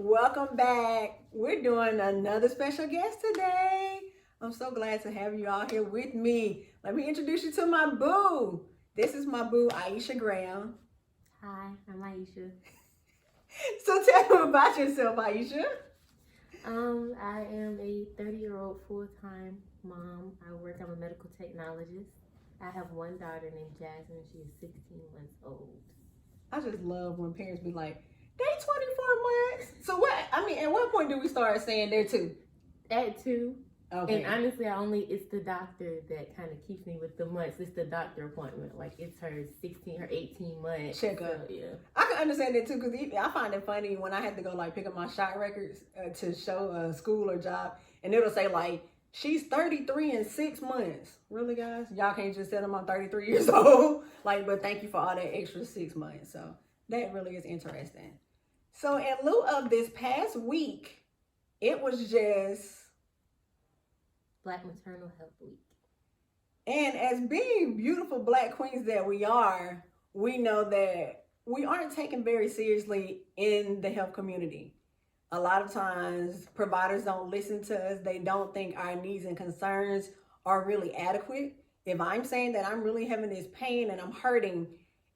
Welcome back. We're doing another special guest today. I'm so glad to have you all here with me. Let me introduce you to my boo. This is my boo, Aysha Graham. Hi, I'm Aysha. So tell me about yourself, Aysha. I am a 30-year-old full-time mom. I'm a medical technologist. I have one daughter named Jasmine. She is 16 months old. I just love when parents be like, they 24 months. So what? I mean, at what point do we start saying they're two? At 2. Okay. And honestly, it's the doctor that kind of keeps me with the months. It's the doctor appointment. Like, it's her 18 months. Check up. So, yeah. I can understand that too, because I find it funny when I had to go like pick up my shot records to show a school or job, and it'll say like, she's 33 and 6 months. Really, guys? Y'all can't just tell them I'm 33 years old. Like, but thank you for all that extra 6 months. So that really is interesting. So in lieu of this past week, it was just Black Maternal Health Week. And as being beautiful Black queens that we are, we know that we aren't taken very seriously in the health community. A lot of times providers don't listen to us. They don't think our needs and concerns are really adequate. If I'm saying that I'm really having this pain and I'm hurting,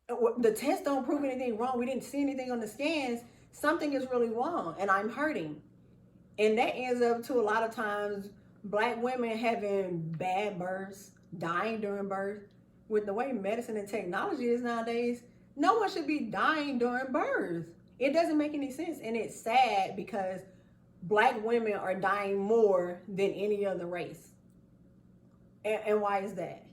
the tests don't prove anything wrong. We didn't see anything on the scans. Something is really wrong and I'm hurting. And that ends up to a lot of times Black women having bad births, dying during birth. With the way medicine and technology is nowadays, no one should be dying during birth. It doesn't make any sense. And it's sad because Black women are dying more than any other race. And why is that?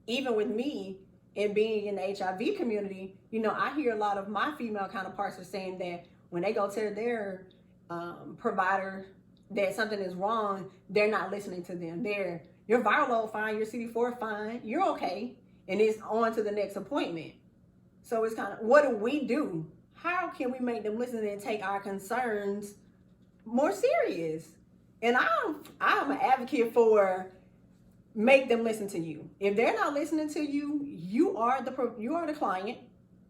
Even with me and being in the HIV community, I hear a lot of my female counterparts are saying that when they go tell their provider that something is wrong, they're not listening to them. Your viral load fine, your CD4 fine, you're okay, and it's on to the next appointment. So it's kind of, what do we do? How can we make them listen and take our concerns more serious? And I'm an advocate for make them listen to you. If they're not listening to you, you are the client.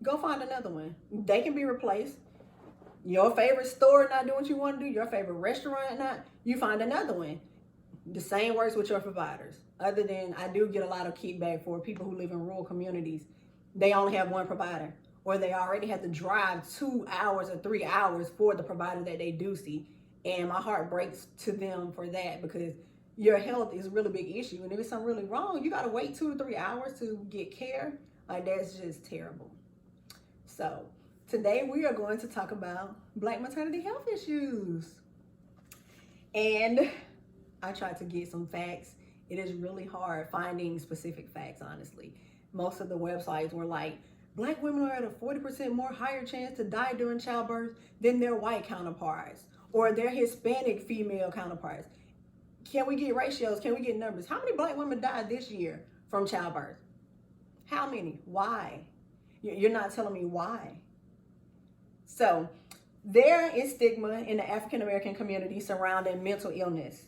Go find another one. They can be replaced. Your favorite store not doing what you want to do, your favorite restaurant not, you find another one. The same works with your providers. Other than I do get a lot of kickback for people who live in rural communities. They only have one provider, or they already have to drive 2 hours or 3 hours for the provider that they do see. And my heart breaks to them for that, because your health is a really big issue. And if it's something really wrong, you got to wait 2 to 3 hours to get care. Like, that's just terrible. So today we are going to talk about Black maternity health issues. And I tried to get some facts. It is really hard finding specific facts, honestly. Most of the websites were like, Black women are at a 40% more higher chance to die during childbirth than their white counterparts or their Hispanic female counterparts. Can we get ratios? Can we get numbers? How many Black women died this year from childbirth? How many? Why? You're not telling me why. So there is stigma in the African American community surrounding mental illness.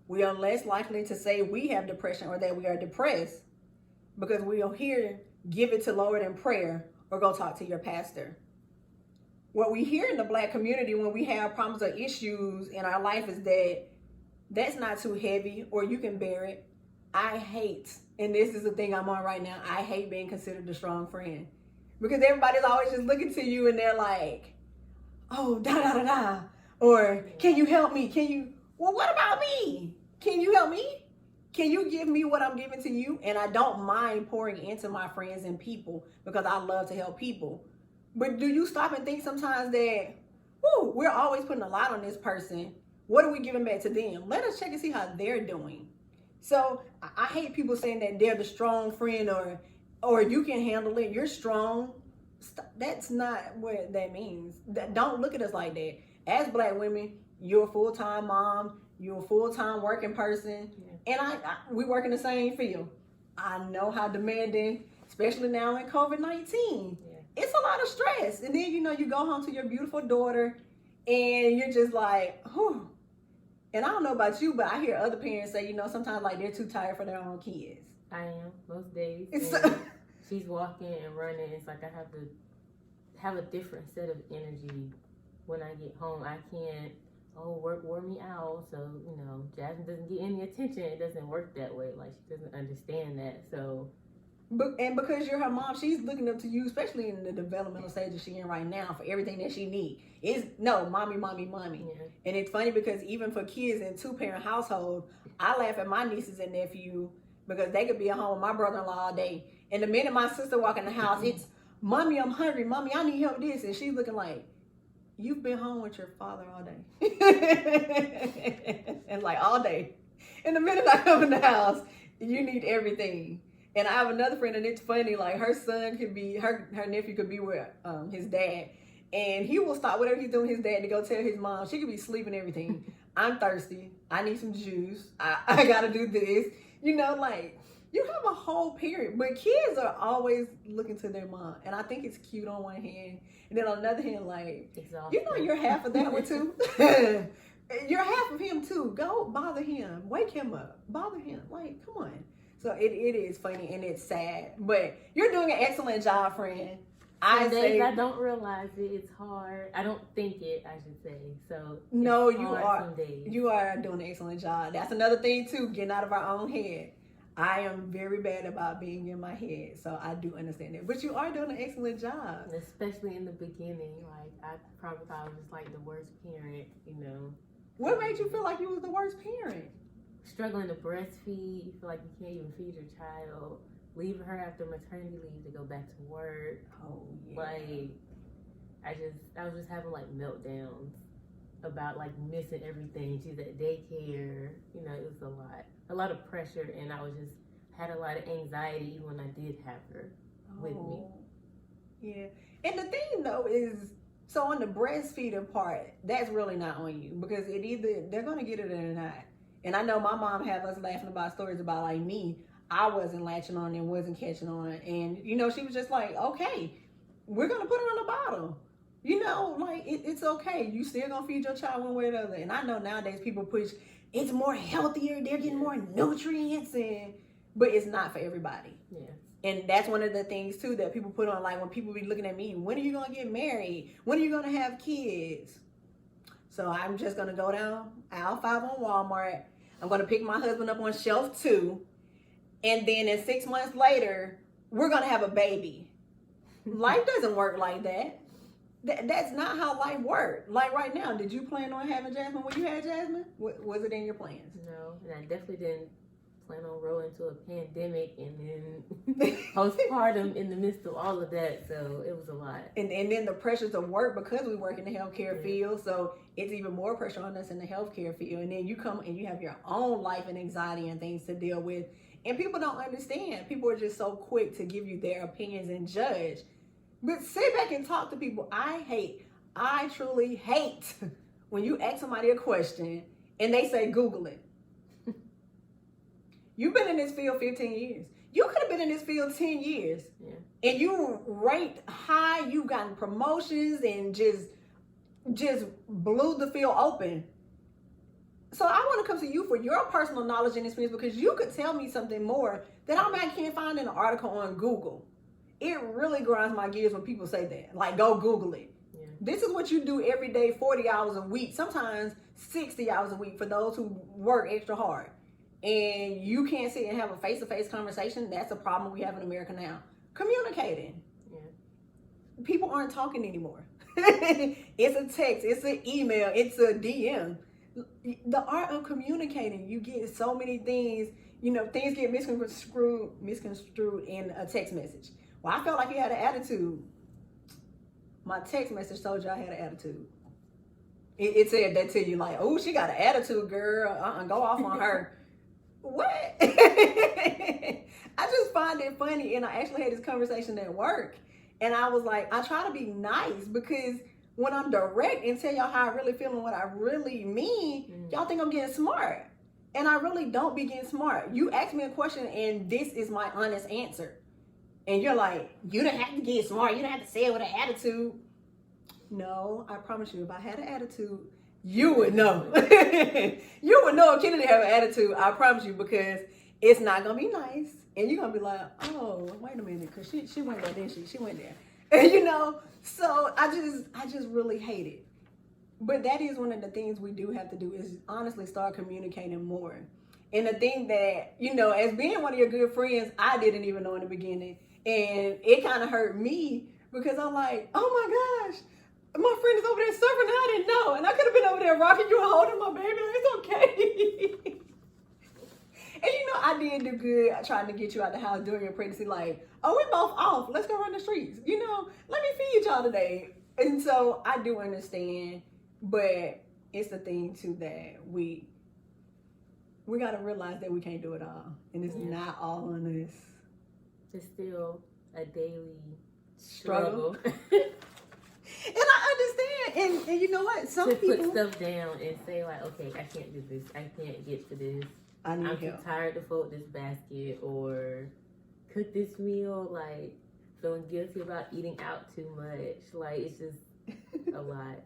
We are less likely to say we have depression or that we are depressed because we'll hear, give it to Lord in prayer or go talk to your pastor. What we hear in the Black community when we have problems or issues in our life is that that's not too heavy or you can bear it. I hate, and this is the thing I'm on right now, I hate being considered a strong friend. Because everybody's always just looking to you and they're like, oh, da-da-da-da. Or, can you help me? Well, what about me? Can you help me? Can you give me what I'm giving to you? And I don't mind pouring into my friends and people because I love to help people. But do you stop and think sometimes that, we're always putting a lot on this person. What are we giving back to them? Let us check and see how they're doing. So I hate people saying that they're the strong friend or you can handle it, you're strong. That's not what that means. Don't look at us like that. As Black women, you're a full-time mom, you're a full-time working person, and we work in the same field. I know how demanding, especially now in COVID-19. It's a lot of stress. And then, you go home to your beautiful daughter and you're just like, whew. And I don't know about you, but I hear other parents say, sometimes like they're too tired for their own kids. I am, most days. She's walking and running. It's like I have a different set of energy when I get home. I can't, work wore me out. So, Jasmine doesn't get any attention. It doesn't work that way. Like, she doesn't understand that. So, And because you're her mom, she's looking up to you, especially in the developmental stage that she's in right now, for everything that she needs. Is no, mommy. yeah. And it's funny because even for kids in 2-parent households, I laugh at my nieces and nephew because they could be at home with my brother-in-law all day. And the minute my sister walk in the house, it's, mommy, I'm hungry. Mommy, I need help with this. And she's looking like, you've been home with your father all day. And like all day. And the minute I come in the house, you need everything. And I have another friend, and it's funny, like her son could be, her nephew could be with his dad. And he will stop whatever he's doing with his dad to go tell his mom. She could be sleeping and everything. I'm thirsty. I need some juice. I got to do this. Like, you have a whole parent. But kids are always looking to their mom. And I think it's cute on one hand. And then on the other hand, like, Exhausting. you're half of that one too. You're half of him too. Go bother him. Wake him up. Bother him. Like, come on. So it is funny and it's sad. But you're doing an excellent job, friend. I don't realize it. It's hard. I don't think it, I should say. So no, you are. You are doing an excellent job. That's another thing too, getting out of our own head. I am very bad about being in my head, so I do understand that. But you are doing an excellent job. Especially in the beginning. Like, I probably thought I was just like the worst parent, What made you feel like you was the worst parent? Struggling to breastfeed. You feel like you can't even feed your child. Leaving her after maternity leave to go back to work. Oh, yeah. Like, I was just having like meltdowns about like missing everything. She's at daycare. It was a lot of pressure, and I was just had a lot of anxiety even when I did have her with me. Yeah, and the thing though is, so on the breastfeeding part, that's really not on you because it either they're gonna get it or they're not. And I know my mom had us laughing about stories about like me. I wasn't latching on and wasn't catching on, and she was just like, okay, we're gonna put it on the bottle. Like it's okay. You still gonna feed your child one way or the other. And I know nowadays people push, it's more healthier. They're getting more nutrients, but it's not for everybody. Yeah. And that's one of the things too that people put on, like when people be looking at me, when are you gonna get married? When are you gonna have kids? So I'm just gonna go down aisle 5 on Walmart. I'm gonna pick my husband up on shelf 2, and then in 6 months later, we're gonna have a baby. Life doesn't work like that. That's not how life works. Like right now, did you plan on having Jasmine when you had Jasmine? Was it in your plans? No, and I definitely didn't plan on rolling into a pandemic and then postpartum in the midst of all of that. So it was a lot. And then the pressures of work, because we work in the healthcare field, so it's even more pressure on us in the healthcare field. And then you come and you have your own life and anxiety and things to deal with. And people don't understand. People are just so quick to give you their opinions and judge. But sit back and talk to people. I truly hate when you ask somebody a question and they say, Google it. You've been in this field 15 years. You could have been in this field 10 years. Yeah. And you ranked high. You've gotten promotions and just blew the field open. So I want to come to you for your personal knowledge and experience, because you could tell me something more that I can't find in an article on Google. It really grinds my gears when people say that. Like, go Google it. Yeah. This is what you do every day, 40 hours a week, sometimes 60 hours a week for those who work extra hard. And you can't sit and have a face-to-face conversation. That's a problem we have in America now. Communicating. Yeah. People aren't talking anymore. It's a text, it's an email, it's a DM. The art of communicating, you get so many things, things get misconstrued in a text message. Well, I felt like you had an attitude. My text message told you I had an attitude. It said that to you, like, oh, she got an attitude, girl. Go off on her. What? I just find it funny, and I actually had this conversation at work, and I was like, I try to be nice, because when I'm direct and tell y'all how I really feel and what I really mean, y'all think I'm getting smart. And I really don't be getting smart. You ask me a question and this is my honest answer. And you're like, you don't have to get smart. You don't have to say it with an attitude. No, I promise you, if I had an attitude, you would know. You would know if Kennedy have an attitude, I promise you, because it's not going to be nice. And you're going to be like, oh, wait a minute, because she went there, didn't she? She went there. And so I just really hate it. But that is one of the things we do have to do is honestly start communicating more. And the thing that, as being one of your good friends, I didn't even know in the beginning. And it kind of hurt me because I'm like, oh my gosh, my friend is over there surfing and I didn't know. And I could have been over there rocking you and holding my baby. Like, it's okay. And I did do good trying to get you out the house during your pregnancy. Like, oh, we both off. Let's go run the streets. Let me feed y'all today. And so I do understand. But it's the thing too that we got to realize that we can't do it all, and it's not all on us. It's still a daily struggle. And I understand, and you know what? Some to people put stuff down and say like, okay, I can't do this. I can't get to this. I'm too tired to fold this basket or cook this meal. Like feeling guilty about eating out too much. Like it's just a lot.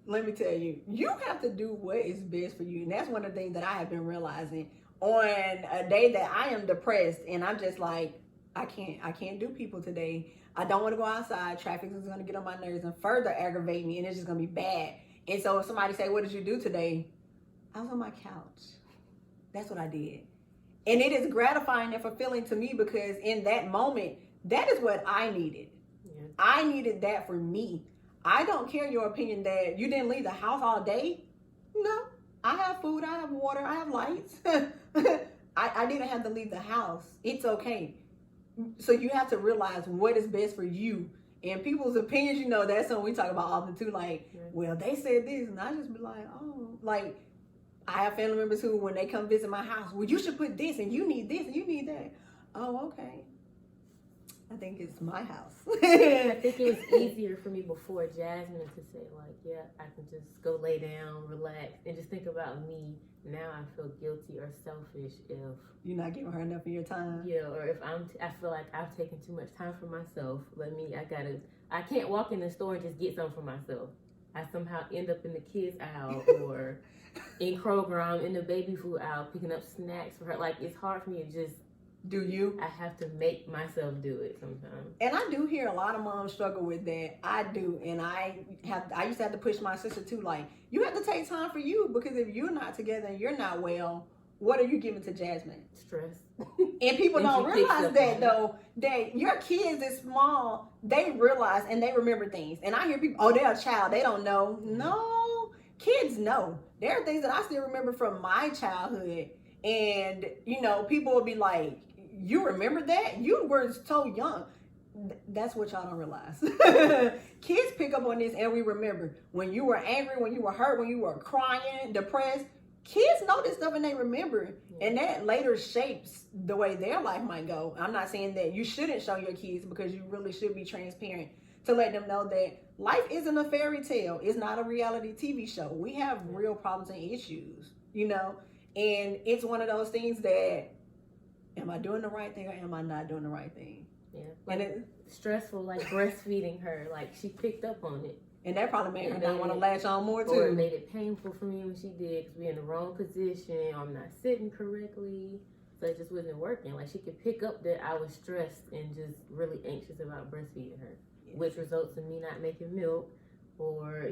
Let me tell you, you have to do what is best for you. And that's one of the things that I have been realizing on a day that I am depressed and I'm just like, I can't do people today. I don't want to go outside. Traffic is going to get on my nerves and further aggravate me and it's just going to be bad. And so if somebody say, what did you do today? I was on my couch. That's what I did. And it is gratifying and fulfilling to me because in that moment, that is what I needed. Yeah. I needed that for me. I don't care your opinion that you didn't leave the house all day. No, I have food, I have water, I have lights. I didn't have to leave the house. It's okay. So you have to realize what is best for you. And people's opinions, that's something we talk about often too. Like, well, they said this. And I just be like, oh, like I have family members who, when they come visit my house, well, you should put this and you need this and you need that. Oh, okay. I think it's my house. I think it was easier for me before Jasmine to say like, yeah, I can just go lay down, relax, and just think about me. Now I feel guilty or selfish if you're not giving her enough of your time. Yeah, or if I feel like I've taken too much time for myself. I can't walk in the store and just get something for myself. I somehow end up in the kids aisle or in Kroger, I'm in the baby food aisle picking up snacks for her. Like it's hard for me to just. Do you? I have to make myself do it sometimes. And I do hear a lot of moms struggle with that. I do. And I used to have to push my sister too. Like, you have to take time for you because if you're not together and you're not well, what are you giving to Jasmine? Stress. And people don't realize that though, that your kids is small, they realize and they remember things. And I hear people, oh, they're a child, they don't know. No, kids know. There are things that I still remember from my childhood. And, people will be like, you remember that? You were so young. That's what y'all don't realize. Kids pick up on this and we remember. When you were angry, when you were hurt, when you were crying, depressed, kids know this stuff and they remember. Yeah. And that later shapes the way their life might go. I'm not saying that you shouldn't show your kids because you really should be transparent to let them know that life isn't a fairy tale. It's not a reality TV show. We have real problems and issues, And it's one of those things that, am I doing the right thing or am I not doing the right thing? Yeah. Like, and it's stressful, like breastfeeding her. Like, she picked up on it. And that probably made her not want to latch on more, too. Or it made it painful for me when she did because we're in the wrong position. I'm not sitting correctly. So it just wasn't working. Like, she could pick up that I was stressed and just really anxious about breastfeeding her, which results in me not making milk. Or,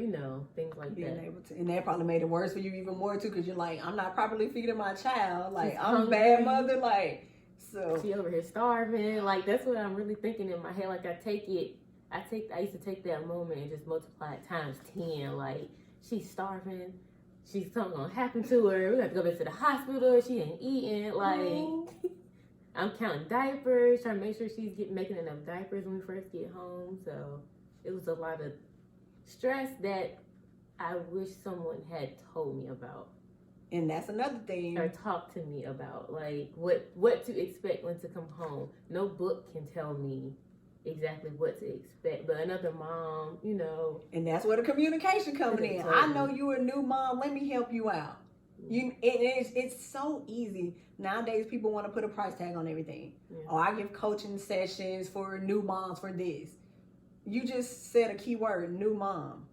things like that. Able to, and that probably made it worse for you even more, too, because you're like, I'm not properly feeding my child. Like, I'm a bad mother. Like, so. She over here starving. Like, that's what I'm really thinking in my head. Like, I used to take that moment and just multiply it times 10. Like, she's starving. Something's going to happen to her. We have to go back to the hospital. She ain't eating. Like, I'm counting diapers, trying to make sure she's making enough diapers when we first get home. So, it was a lot of stress that I wish someone had told me about. And that's another thing. Or talked to me about, like, what to expect when to come home. No book can tell me exactly what to expect, but another mom, And that's where the communication comes in. I know you're a new mom. Let me help you out. It's so easy. Nowadays, people want to put a price tag on everything. Yeah. Oh, I give coaching sessions for new moms for this. You just said a key word, new mom.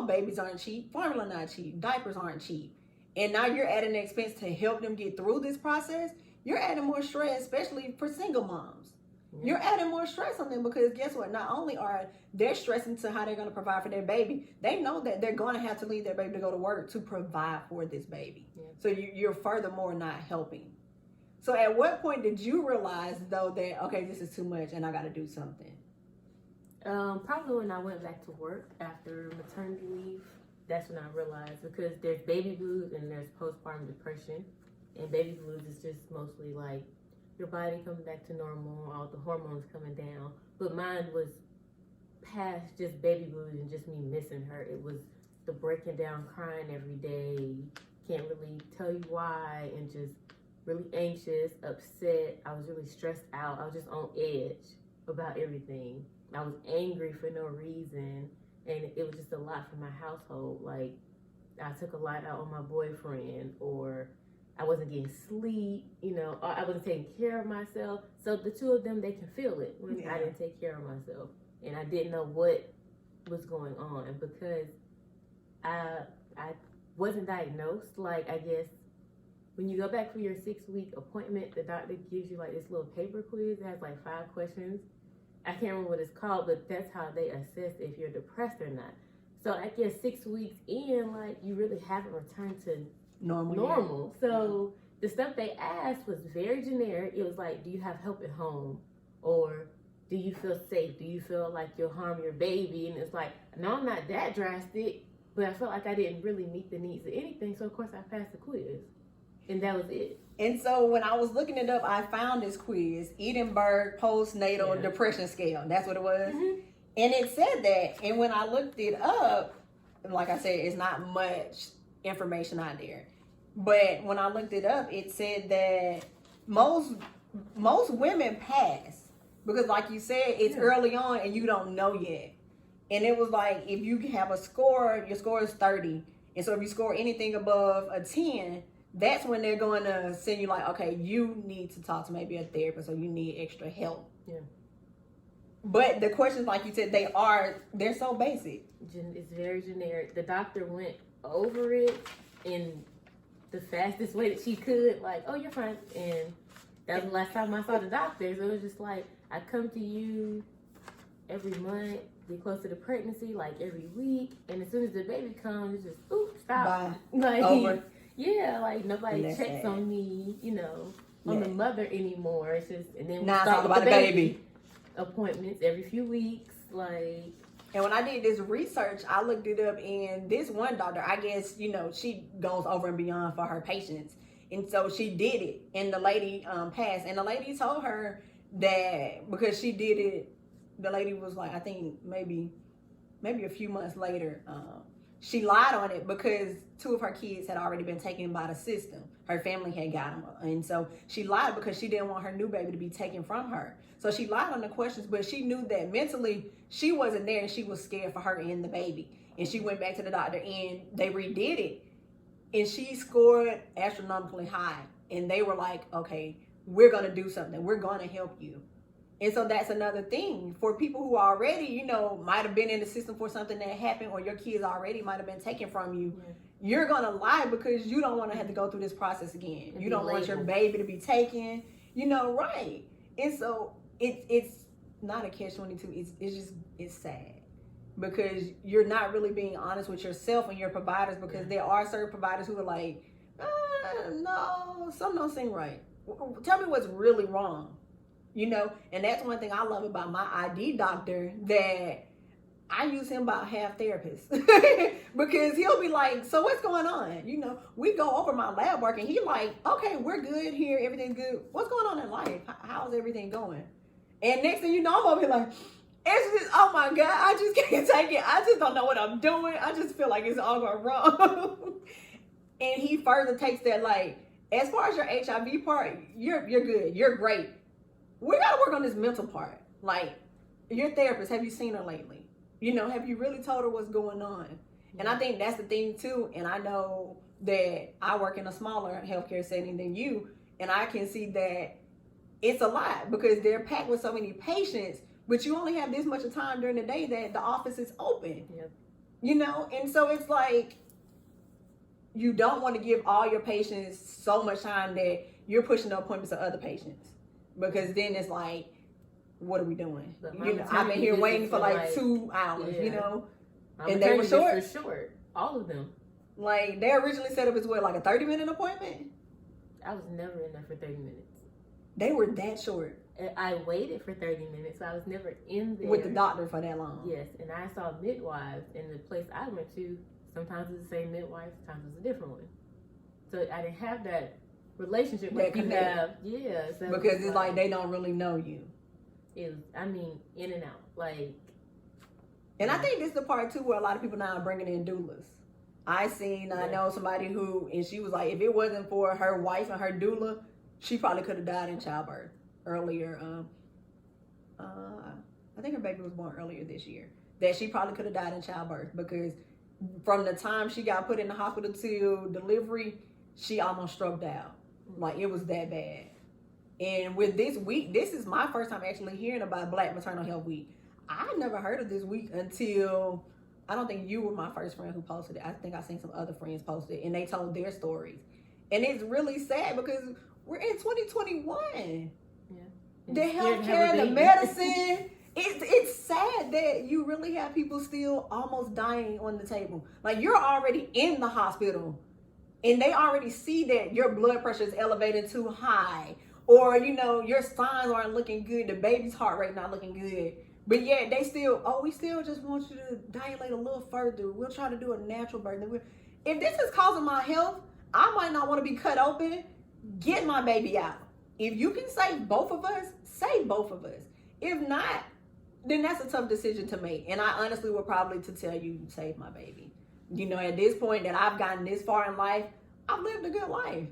Babies aren't cheap. Formula not cheap. Diapers aren't cheap. And now you're adding expense to help them get through this process. You're adding more stress, especially for single moms. You're adding more stress on them because guess what? Not only are they stressing to how they're going to provide for their baby, they know that they're going to have to leave their baby to go to work to provide for this baby. Yeah. So you're furthermore not helping. So at what point did you realize though that, okay, this is too much and I got to do something? Probably when I went back to work after maternity leave. That's when I realized, because there's baby blues and there's postpartum depression. And baby blues is just mostly like your body coming back to normal, all the hormones coming down. But mine was past just baby blues and just me missing her. It was the breaking down, crying every day, can't really tell you why, and just really anxious, upset. I was really stressed out. I was just on edge about everything. I was angry for no reason, and it was just a lot for my household. Like, I took a lot out on my boyfriend, or I wasn't getting sleep, or I wasn't taking care of myself. So the two of them, they can feel it when I didn't take care of myself. And I didn't know what was going on. And because I wasn't diagnosed, like, I guess, when you go back for your 6-week appointment, the doctor gives you, like, this little paper quiz that has, like, 5 questions. I can't remember what it's called, but that's how they assess if you're depressed or not. So I guess 6 weeks in, like, you really haven't returned to normal. So the stuff they asked was very generic. It was like, do you have help at home? Or do you feel safe? Do you feel like you'll harm your baby? And it's like, no, I'm not that drastic, but I felt like I didn't really meet the needs of anything. So of course I passed the quiz, and that was it. And so when I was looking it up, I found this quiz, Edinburgh Postnatal Depression Scale. That's what it was. Mm-hmm. And it said that. And when I looked it up, like I said, it's not much information out there. But when I looked it up, it said that most women pass because, like you said, it's early on and you don't know yet. And it was like, if you have a score, your score is 30. And so if you score anything above a 10, that's when they're going to send you like, okay, you need to talk to maybe a therapist or you need extra help. Yeah. But the questions, like you said, they're so basic. It's very generic. The doctor went over it in the fastest way that she could, like, oh, you're fine. And that was the last time I saw the doctor. So it was just like, I come to you every month, get close to the pregnancy, like every week. And as soon as the baby comes, it's just, ooh, stop. Bye. Like, over. Yeah, like nobody checks on me, on the mother anymore. It's just, and then we start with the baby appointments every few weeks, like. And when I did this research, I looked it up, and this one doctor, I guess, she goes over and beyond for her patients. And so she did it, and the lady passed. And the lady told her that because she did it, the lady was like, I think maybe a few months later, she lied on it because 2 of her kids had already been taken by the system. Her family had got them. And so she lied because she didn't want her new baby to be taken from her. So she lied on the questions, but she knew that mentally she wasn't there and she was scared for her and the baby. And she went back to the doctor and they redid it. And she scored astronomically high. And they were like, okay, we're going to do something. We're going to help you. And so that's another thing for people who already, might have been in the system for something that happened, or your kids already might have been taken from you. Yeah. You're going to lie because you don't want to have to go through this process again. You don't want your baby to be taken, right. And so it's not a catch-22. It's sad because you're not really being honest with yourself and your providers, because there are certain providers who are like, no, something don't seem right. Tell me what's really wrong. And that's one thing I love about my ID doctor, that I use him about half therapist because he'll be like, so what's going on? We go over my lab work and he like, okay, we're good here. Everything's good. What's going on in life? How's everything going? And next thing you know, I'm over here like, it's just, oh my God, I just can't take it. I just don't know what I'm doing. I just feel like it's all going wrong. And he further takes that, like, as far as your HIV part, you're good. You're great. We got to work on this mental part. Like, your therapist, have you seen her lately? Have you really told her what's going on? And I think that's the thing too. And I know that I work in a smaller healthcare setting than you. And I can see that it's a lot because they're packed with so many patients, but you only have this much of time during the day that the office is open. Yep. And so it's like, you don't want to give all your patients so much time that you're pushing the appointments of other patients. Because then it's like, what are we doing? But You know, I've been here waiting for like 2 hours, you know, and they were short. All of them. Like, they originally said it was what, like a 30-minute appointment? I was never in there for 30 minutes. They were that short. I waited for 30 minutes, so I was never in there. With the doctor for that long. Yes, and I saw midwives, and the place I went to, sometimes it's the same midwife, sometimes it's a different one. So I didn't have that relationship like you have. Yeah. So because it's like they don't really know you. It was, I mean, in and out. Like. And I think this is the part, too, where a lot of people now are bringing in doulas. I know somebody who, and she was like, if it wasn't for her wife and her doula, she probably could have died in childbirth earlier. I think her baby was born earlier this year. That she probably could have died in childbirth because from the time she got put in the hospital till delivery, she almost stroked out. Like, it was that bad. And with this week, this is my first time actually hearing about Black Maternal Health Week. I never heard of this week until, I don't think you were my first friend who posted it. I think I seen some other friends post it, and they told their stories. And it's really sad because we're in 2021. Yeah. The healthcare, the medicine, it's sad that you really have people still almost dying on the table. Like, you're already in the hospital, and they already see that your blood pressure is elevated too high, or, you know, your signs aren't looking good, the baby's heart rate not looking good. But yet they still, we still just want you to dilate a little further. We'll try to do a natural birth. If this is causing my health, I might not want to be cut open. Get my baby out. If you can save both of us, save both of us. If not, then that's a tough decision to make. And I honestly would probably to tell you, save my baby. You know, at this point that I've gotten this far in life, I've lived a good life.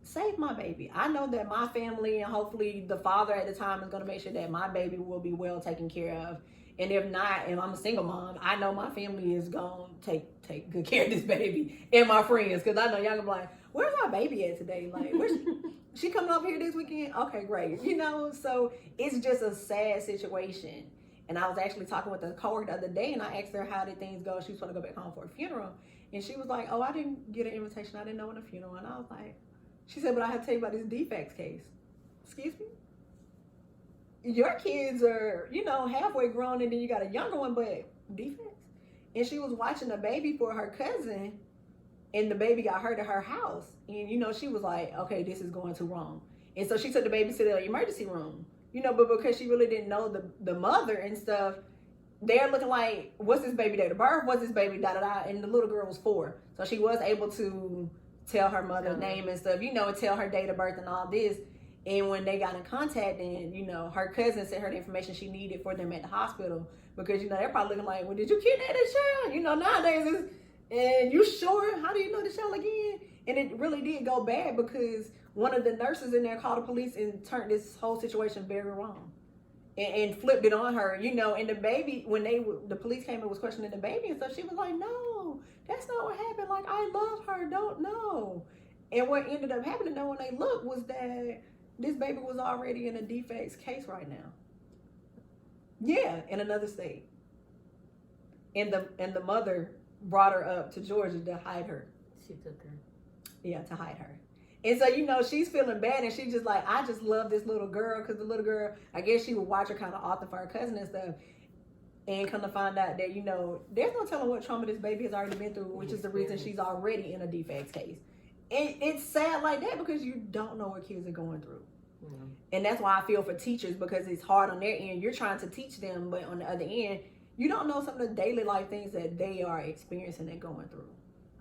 Save my baby. I know that my family and hopefully the father at the time is going to make sure that my baby will be well taken care of. And if not, and I'm a single mom, I know my family is going to take good care of this baby and my friends. Because I know y'all gonna be like, where's my baby at today? Like, where's she coming up here this weekend? Okay, great. You know, so it's just a sad situation. And I was actually talking with a coworker the other day, and I asked her how did things go. She was going to go back home for a funeral. And she was like, I didn't get an invitation. I didn't know when a funeral. And I was like, she said, but I have to tell you about this defects case. Excuse me? Your kids are, you know, halfway grown, and then you got a younger one, but defects? And she was watching a baby for her cousin, and the baby got hurt at her house. And, you know, she was like, okay, this is going too wrong. And so she took the baby to the emergency room, you know, but because she really didn't know the mother and stuff, they're looking like, what's this baby date of birth? What's this baby da-da-da? And the little girl was 4. So she was able to tell her mother's name and stuff, you know, and tell her date of birth and all this. And when they got in contact, and, you know, her cousin sent her the information she needed for them at the hospital, because, you know, they're probably looking like, well, did you kidnap this child? You know, nowadays it's, and you sure? How do you know the child again? And it really did go bad because one of the nurses in there called the police and turned this whole situation very wrong and flipped it on her, you know. And the baby, when the police came and was questioning the baby and stuff, she was like, no, that's not what happened. Like, I love her, don't know. And what ended up happening though when they looked was that this baby was already in a defects case right now. Yeah, in another state. And the mother brought her up to Georgia to hide her. She took her. Yeah, to hide her. And so, you know, she's feeling bad, and she's just like, I just love this little girl, because the little girl, I guess she would watch her kind of often for her cousin and stuff, and come to find out that, you know, there's no telling what trauma this baby has already been through, which is the reason she's already in a defects case. And it's sad like that because you don't know what kids are going through. Mm-hmm. And that's why I feel for teachers, because it's hard on their end. You're trying to teach them, but on the other end, you don't know some of the daily life things that they are experiencing and going through.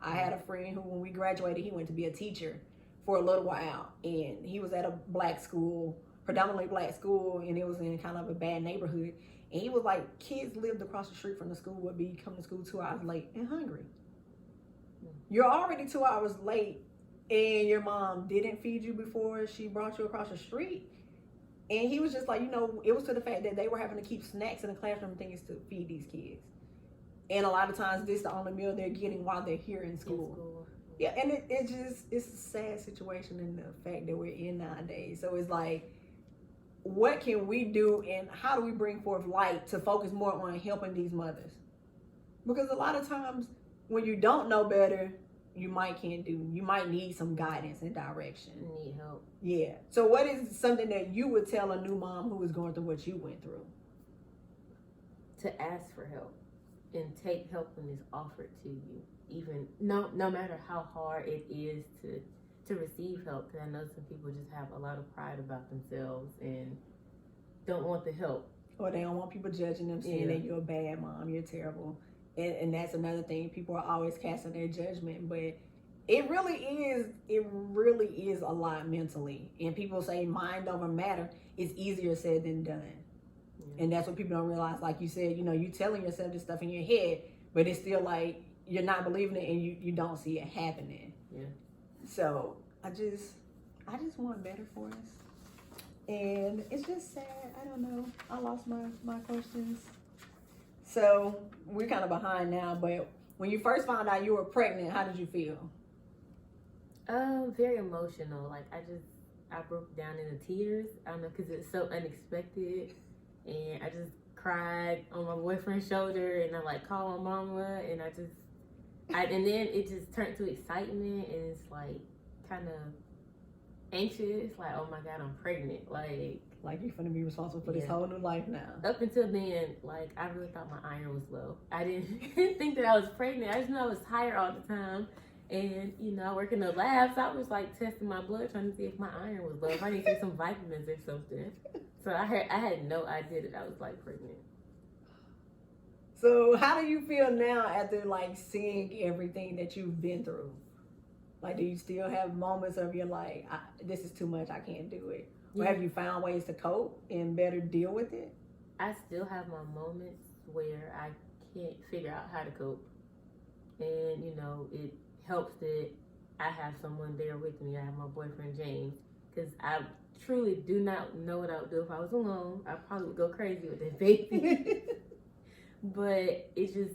I had a friend who, when we graduated, he went to be a teacher for a little while, and he was at a black school, predominantly black school, and it was in kind of a bad neighborhood. And he was like, kids lived across the street from the school would be coming to school 2 hours late and hungry. You're already 2 hours late, and your mom didn't feed you before she brought you across the street. And he was just like, you know, it was to the fact that they were having to keep snacks in the classroom and things to feed these kids. And a lot of times this is the only meal they're getting while they're here in school. Yeah, and it's a sad situation in the fact that we're in nowadays. So it's like, what can we do, and how do we bring forth light to focus more on helping these mothers? Because a lot of times when you don't know better, you might can't do. You might need some guidance and direction. Need help. Yeah. So what is something that you would tell a new mom who is going through what you went through? To ask for help and take help when it's offered to you. Even no matter how hard it is to receive help, because I know some people just have a lot of pride about themselves and don't want the help. Or they don't want people judging them, saying that you're a bad mom, you're terrible. And that's another thing. People are always casting their judgment, but it really is a lot mentally. And people say mind over matter is easier said than done. Yeah. And that's what people don't realize. Like you said, you telling yourself this stuff in your head, but it's still like you're not believing it and you don't see it happening. Yeah. So I just want better for us. And it's just sad. I don't know. I lost my questions. So we're kind of behind now, but when you first found out you were pregnant, how did you feel? Very emotional. Like I broke down into tears. I don't know, because it's so unexpected, and I just cried on my boyfriend's shoulder, and I like called my mama, and and then it just turned to excitement, and it's like kind of anxious. Like, oh my God, I'm pregnant. Like you're gonna be responsible for this whole new life now. Up until then, like I really thought my iron was low. I didn't think that I was pregnant. I just know I was tired all the time. And, I work in the lab, so I was like testing my blood, trying to see if my iron was low, if I need to take some vitamins or something. So I had no idea that I was like pregnant. So how do you feel now after like seeing everything that you've been through? Like, do you still have moments of you're like, this is too much, I can't do it? Or have you found ways to cope and better deal with it? I still have my moments where I can't figure out how to cope. And, it helps that I have someone there with me. I have my boyfriend, James, because I truly do not know what I would do if I was alone. I probably would go crazy with that baby. But it's just,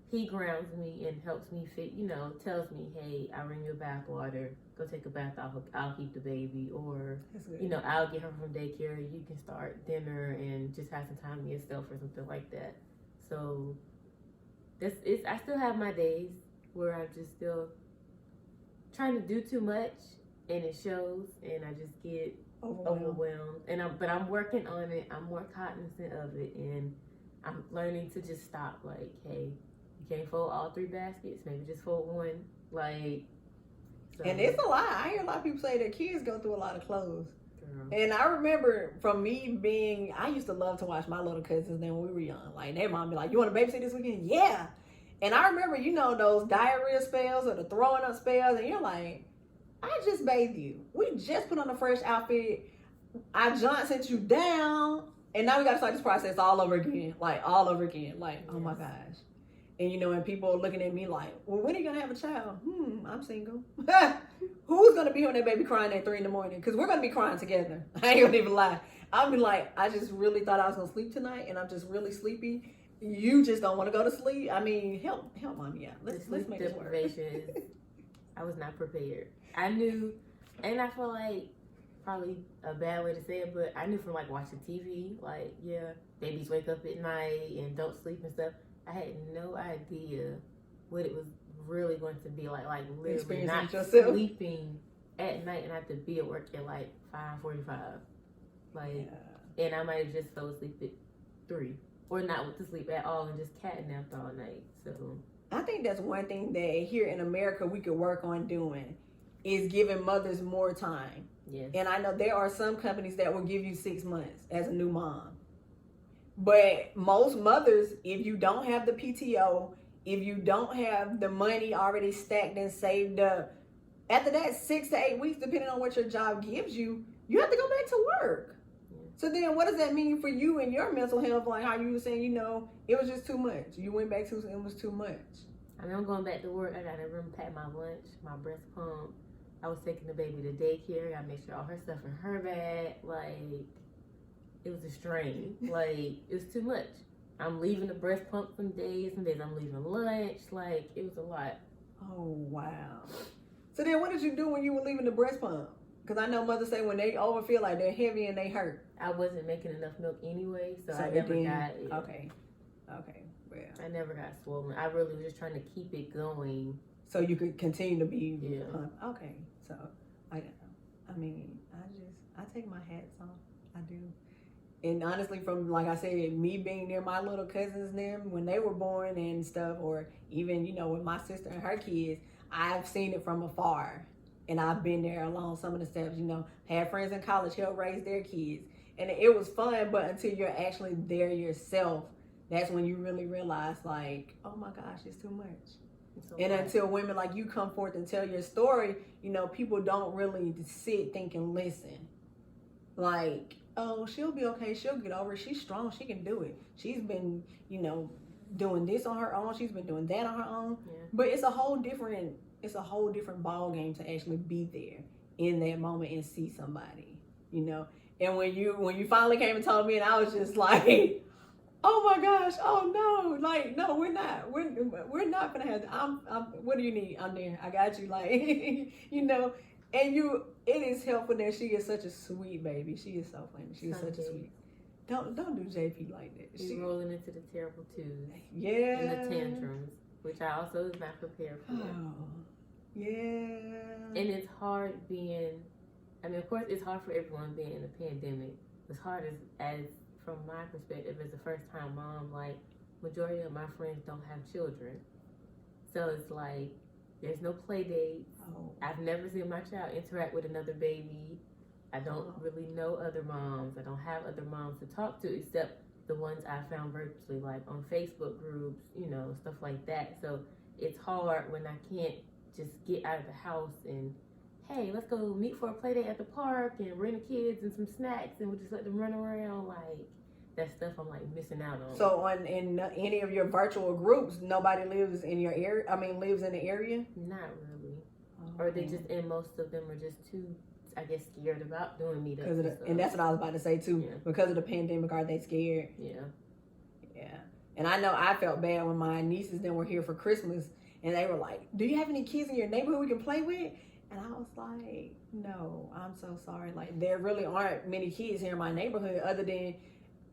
he grounds me and helps me tells me, hey, I bring you a bath water, go take a bath, I'll keep the baby, or I'll get her from daycare, you can start dinner and just have some time to yourself or something like that. So I still have my days where I'm just still trying to do too much and it shows, and I just get overwhelmed. But I'm working on it. I'm more cognizant of it, and I'm learning to just stop. Like, hey, you can't fold all 3 baskets. Maybe just fold one. And it's a lot. I hear a lot of people say that kids go through a lot of clothes. And I remember from me I used to love to watch my little cousins then when we were young. Like, their mom be like, you want to babysit this weekend? Yeah. And I remember, those diarrhea spells or the throwing up spells. And you're like, I just bathed you. We just put on a fresh outfit. I sent you down. And now we got to start this process all over again. Like, oh my gosh. And, and people are looking at me like, well, when are you going to have a child? I'm single. Who's going to be on that baby crying at 3 in the morning? Because we're going to be crying together. I ain't going to even lie. I'll be like, I just really thought I was going to sleep tonight, and I'm just really sleepy. You just don't want to go to sleep. I mean, help mommy out. Let's make this work. I was not prepared. I knew, and I feel like probably a bad way to say it, but I knew from like watching TV, like, yeah, babies wake up at night and don't sleep and stuff. I had no idea what it was really going to be like literally not sleeping at night, and I have to be at work at like 5:45. And I might have just fell asleep at 3. Or not went to sleep at all and just catnapped all night. So I think that's one thing that here in America we could work on doing is giving mothers more time. Yes. And I know there are some companies that will give you 6 months as a new mom. But most mothers, if you don't have the PTO, if you don't have the money already stacked and saved up, after that 6 to 8 weeks, depending on what your job gives you, you have to go back to work. So then what does that mean for you and your mental health? Like how you were saying, it was just too much. You went back to it was too much. I mean, I'm going back to work. I got to remember pack my lunch, my breast pump. I was taking the baby to daycare. I made sure all her stuff in her bag. Like, it was a strain. Like, it was too much. I'm leaving the breast pump some days I'm leaving lunch. Like, it was a lot. Oh, wow. So then what did you do when you were leaving the breast pump? Because I know mothers say when they overfeel like they're heavy and they hurt. I wasn't making enough milk anyway, so I never got it. Okay. Well. I never got swollen. I really was just trying to keep it going so you could continue to be. Yeah. Okay, so I mean, I take my hats off. I do. And honestly, from like I said, me being near my little cousins, them when they were born and stuff, or even with my sister and her kids, I've seen it from afar, and I've been there along some of the steps. Had friends in college help raise their kids, and it was fun. But until you're actually there yourself, that's when you really realize, like, oh my gosh, it's too much. And until women like you come forth and tell your story, people don't really sit, think, and listen. Like, oh, she'll be okay. She'll get over it. She's strong. She can do it. She's been, doing this on her own. She's been doing that on her own. Yeah. But it's a whole different ball game to actually be there in that moment and see somebody, And when you finally came and told me, and I was just like, oh my gosh, oh no, like, no, we're not gonna have what do you need? I'm there, I got you, like, and it is helpful that she is such a sweet baby. She is so funny. She is such a sweet. Don't do JP like that. She's rolling into the terrible twos. Yeah. And the tantrums, which I also was not prepared for. Oh, yeah. And it's hard of course it's hard for everyone being in a pandemic. It's hard as from my perspective, as a first time mom, like, majority of my friends don't have children. So it's like, there's no play dates. Oh. I've never seen my child interact with another baby. I don't really know other moms. I don't have other moms to talk to except the ones I found virtually, like on Facebook groups, stuff like that. So it's hard when I can't just get out of the house and, hey, let's go meet for a play date at the park and bring the kids and some snacks and we'll just let them run around. Like, that stuff I'm like missing out on. So in any of your virtual groups, nobody lives in your area? Lives in the area? Not really. Oh. Or they just, and most of them are just too, I guess, scared about doing meetups. And that's what I was about to say too. Yeah. Because of the pandemic, are they scared? Yeah. Yeah. And I know I felt bad when my nieces then were here for Christmas and they were like, do you have any kids in your neighborhood we can play with? And I was like, no, I'm so sorry. Like, there really aren't many kids here in my neighborhood other than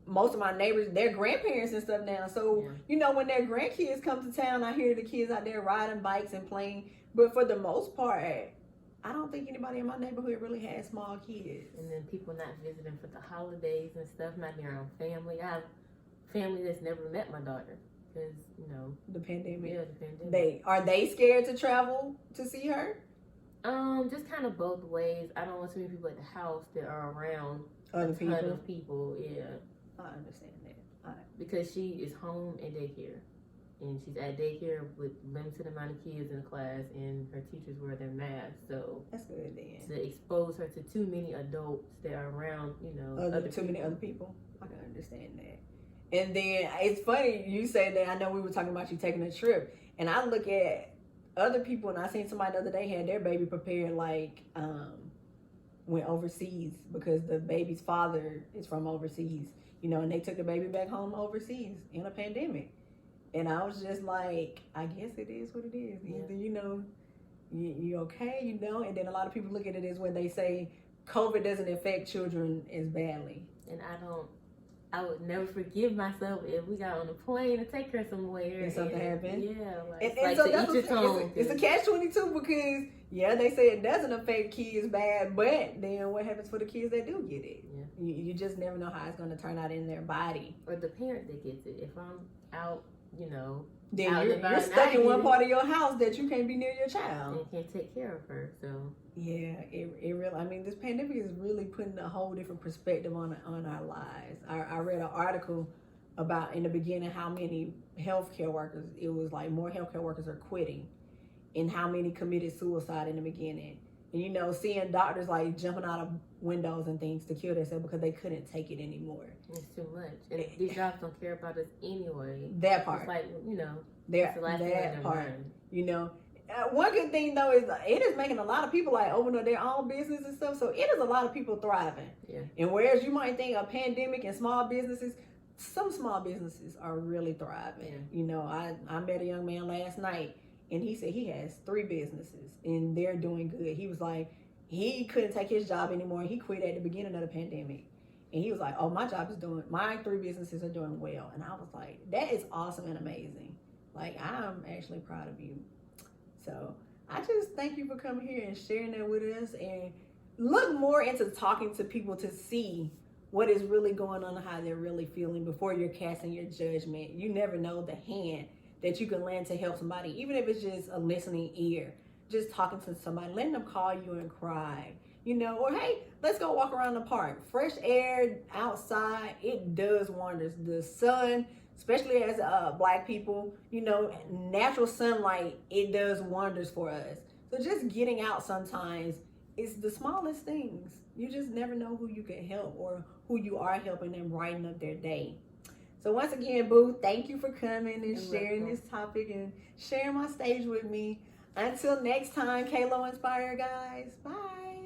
most of my neighbors, they're grandparents and stuff now. So, when their grandkids come to town, I hear the kids out there riding bikes and playing. But for the most part, I don't think anybody in my neighborhood really has small kids. And then people not visiting for the holidays and stuff, not their own family. I have family that's never met my daughter because, the pandemic. Yeah, the pandemic. Are they scared to travel to see her? Just kind of both ways. I don't want too many people at the house that are around other ton of people. Yeah. I understand that. Because she is home and daycare. And she's at daycare with limited amount of kids in the class, and her teachers wear their masks. So that's good then. To expose her to too many adults that are around, many other people. I can understand that. And then it's funny you say that. I know we were talking about you taking a trip, and I look at other people, and I seen somebody the other day had their baby prepared, like went overseas because the baby's father is from overseas. And they took the baby back home overseas in a pandemic. And I was just like, I guess it is what it is. Yeah. Either, you okay, and then a lot of people look at it as when they say COVID doesn't affect children as badly. And I would never forgive myself if we got on a plane to take her somewhere. And something happened. Yeah. And so it's a catch-22 because, they say it doesn't affect kids bad, but then what happens for the kids that do get it? Yeah. You just never know how it's going to turn out in their body. Or the parent that gets it. If I'm out, then you're stuck in one part of your house that you can't be near your child. And can't take care of her, so. Yeah, it really, this pandemic is really putting a whole different perspective on our lives. I read an article about, in the beginning, how many healthcare workers, it was like more healthcare workers are quitting, and how many committed suicide in the beginning. And seeing doctors like jumping out of windows and things to kill themselves because they couldn't take it anymore. It's too much. And these jobs don't care about us anyway. That part. It's like, that part. One good thing though is it is making a lot of people like open up their own business and stuff. So it is a lot of people thriving. Yeah. And whereas you might think a pandemic and small businesses, some small businesses are really thriving. Yeah. I met a young man last night, and he said he has 3 businesses and they're doing good. He was like, he couldn't take his job anymore. He quit at the beginning of the pandemic. And he was like, oh, my 3 businesses are doing well. And I was like, that is awesome and amazing. Like, I'm actually proud of you. So I just thank you for coming here and sharing that with us, and look more into talking to people to see what is really going on and how they're really feeling before you're casting your judgment. You never know the hand that you can lend to help somebody, even if it's just a listening ear, just talking to somebody, letting them call you and cry, or hey, let's go walk around the park. Fresh air outside, it does wonders. The sun, especially as Black people, natural sunlight, it does wonders for us. So just getting out sometimes is the smallest things. You just never know who you can help or who you are helping and brighten up their day. So once again, Boo, thank you for coming and sharing this topic and sharing my stage with me. Until next time, KLowInspire, guys. Bye.